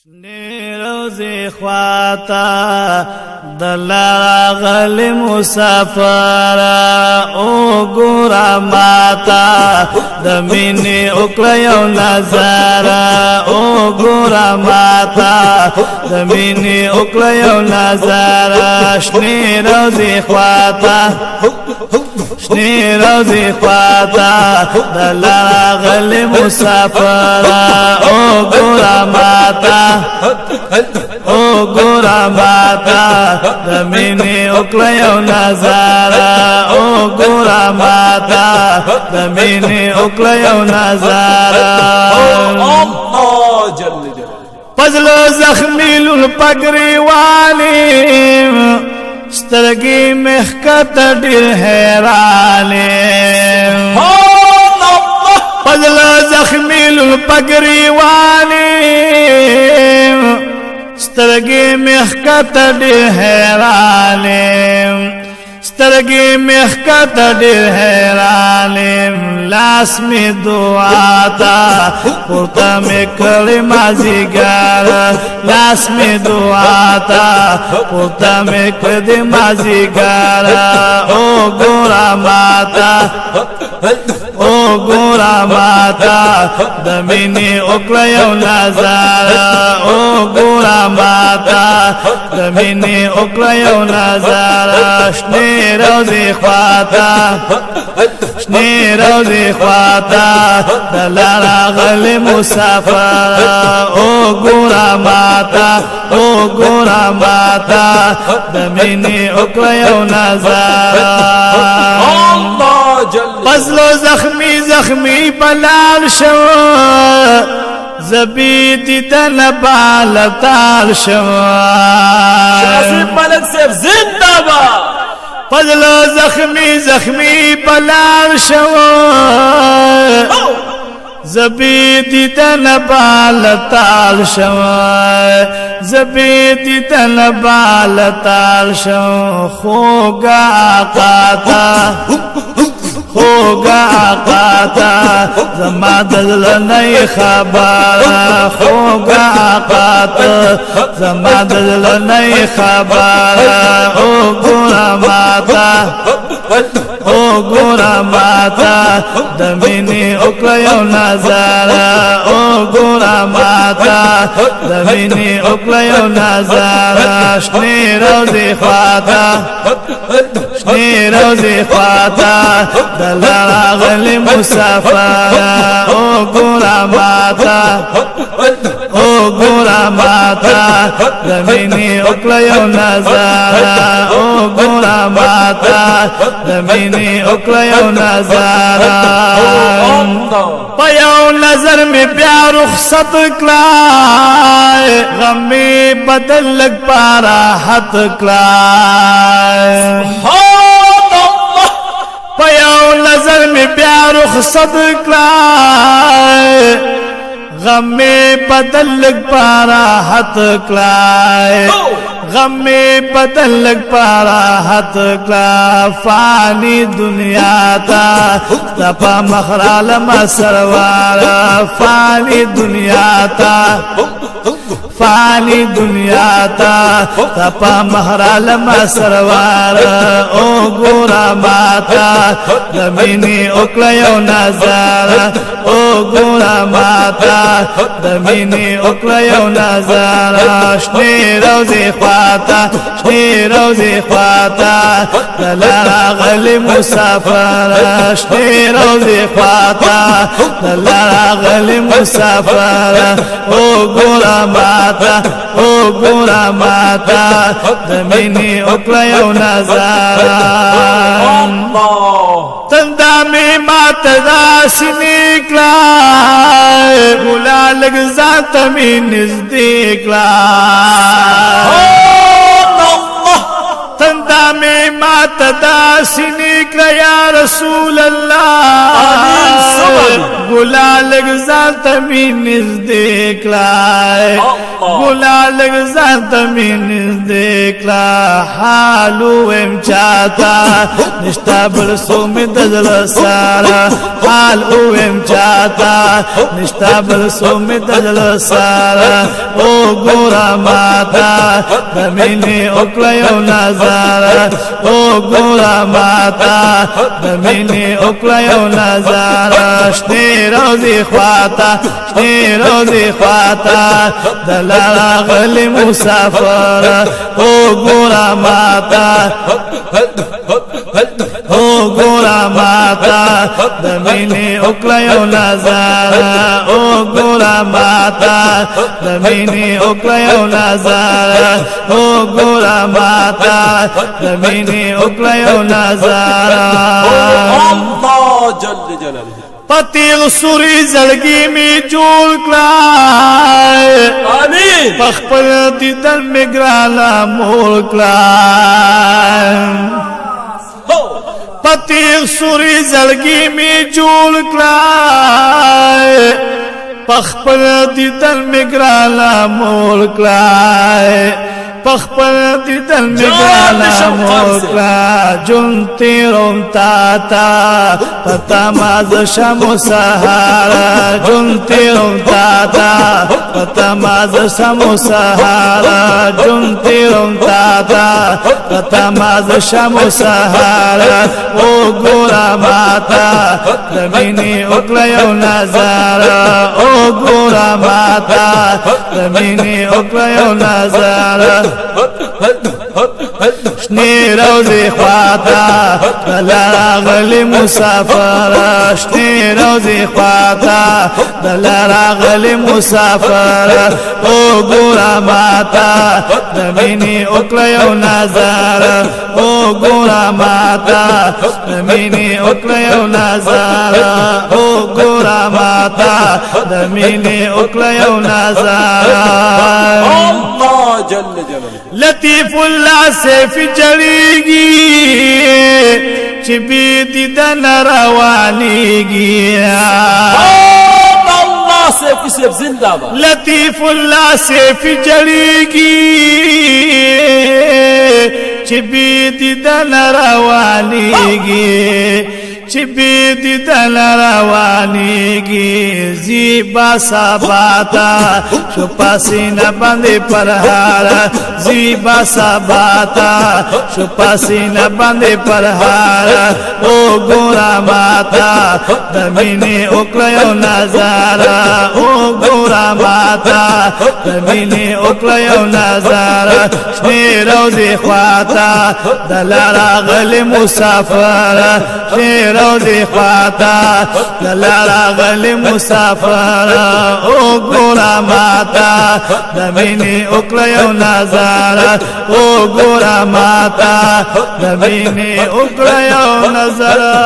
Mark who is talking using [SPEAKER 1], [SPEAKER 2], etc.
[SPEAKER 1] روزی خواتا دلارا غلی مسافر او گورا ماتا دمینی اکلیو نظر او گورا ماتا دمینی اکلیو نظر شنی روزی خواتا شنی روزی خواتا دلارا غلی مسافر او گورا ماتا او گورا ماتا دمینی اکلیو نظارا او گورا ماتا دمینی اکلیو نظارا پزلو زخمیل پگریوانی سترگی محکت دل حیرانی پزلو زخمیل پگریوانی سترگی محکت دل حیرانی سترگی محکت دل حیرانی لاس می دعاتا پورتا می کلی مازیگر لاس می دعاتا پورتا می کلی مازیگر او گورا ماتا او گورا ماتا دمینی اکلیو نظارا او گورا ماتا دمینی اکلیو نظارا شنی روزی خواتا شنی روزی خواتا دلارا غلی مسافر او گورا ماتا او گورا ماتا دمینی اکلیو نظارا فضلو زخمی زخمی بلال شو زبیدی تن بالتال شو
[SPEAKER 2] شاسی ملک صاحب زندہ باد
[SPEAKER 1] فضلو زخمی زخمی بلال شو زبیدی تن بالتال شو زبیدی تن بالتال شو خوگا آقاتا خوگا آقاتا زما دل نئی خبر خوگا آقاتا زما دل نئی خبر او گورا ماتا او گورا ماتا دمینی اکلیو نظارا او گورا ماتا دمینی اکلیو نظارا شنی روزی خواتا شنی روزی خواتا دلارا غلی مسافر او گورا ماتا او گورا ماتا دمینی اکلیو نظارا او گورا ماتا دمینی اکلیو نظارا پیو نظر میں بیا رخصت کلائے غمی بدل لگ پارا حت کلائے پیو نظر میں بیا رخصت کلائے غم میں بدل لگ پارا حت کلائے غم میں بدل لگ پارا حت کلا فانی دنیا تا تپا مخرال مسروارا فانی دنیا تا فانی دنیا تا تپا مخرال مسروارا او گورا ماتا دمینی اکلیو نظارا او گورا ماتا دمینی اکلیو نظارا شنی روزی خواتا شنی روزی خواتا دلارا غلی مسافر شنی روزی خواتا دلارا غلی مسافر او گورا ماتا او گورا ماتا دمینی اکلیو نظارا تندامی ماتا داسی نکلا گولا لگ ذات می نزدیک لا تندا میں مات داسی نکلا یا رسول اللہ گلا لگ ذات می نزدیک لا گلا لگ ځان ته مې نږدې کړه حال ووایم چاته نشته بل څوک مې د زړه سره حال ووایم چاته نشته بل څوک مې د زړه سره وګوره ماته د مینې وکړه یو نظاره وګوره ماته د مینې وکړه یو نظاره شنې روزې خواته شنې روزې خواته د راغلي مسافر وګوره ماته وګوره ماته د مینې وکړه یو نظاره وګوره ماته د مینې وکړه یو نظاره وګوره ماته د مینې وکړه یو نظاره
[SPEAKER 2] الله جل جلاله
[SPEAKER 1] پتیغ سوری زړګي می جوړ کړای
[SPEAKER 2] آمین
[SPEAKER 1] پخپل دیدن می ګرالا مول کړای پتیغ سوری زړګي می جوړ کړای پخپل دیدن می ګرالا مول کړای پخپل دیدن می ګرالا مول کړای جون تیروم تا پتا ماز شمو سهارا جون تیروم تا پتا ماز شمو سهارا جون تیروم تا پتا ماز شمو سهارا او ګورا ماتا د مینې وکړه یو نظاره او ګورا ماتا د مینې وکړه یو نظاره شنې روزې خواته د راغلي مسافر شنې روزې خواته د راغلي مسافر او ګوره ماته د مینې وکړه یو نظاره او ګوره ماته د مینې وکړه یو نظاره او ګوره ماته د مینې وکړه یو نظاره
[SPEAKER 2] الله جل جلاله
[SPEAKER 1] لطیف الله سیف جړیږي چې بي دیدن روانيږي
[SPEAKER 2] الله سیف زنده باد
[SPEAKER 1] لطیف الله سیف جړیږي چې بي دیدن روانيږي چې بي دیدن روانيږي زیبا سباتا شو پاسینه باندې پرهار زیبا سباتا شو پاسینه باندې پرهار او ګورا ماتا د مینې وکړه یو نظاره او ګورا ماتا د مینې وکړه یو نظاره شنې روزې خواته د راغلي مسافر شنې روزې خواته د راغلي مسافر او ګورا ماتا د مینې وکړه یو نظاره او ګورا ماتا د مینې وکړه یو نظاره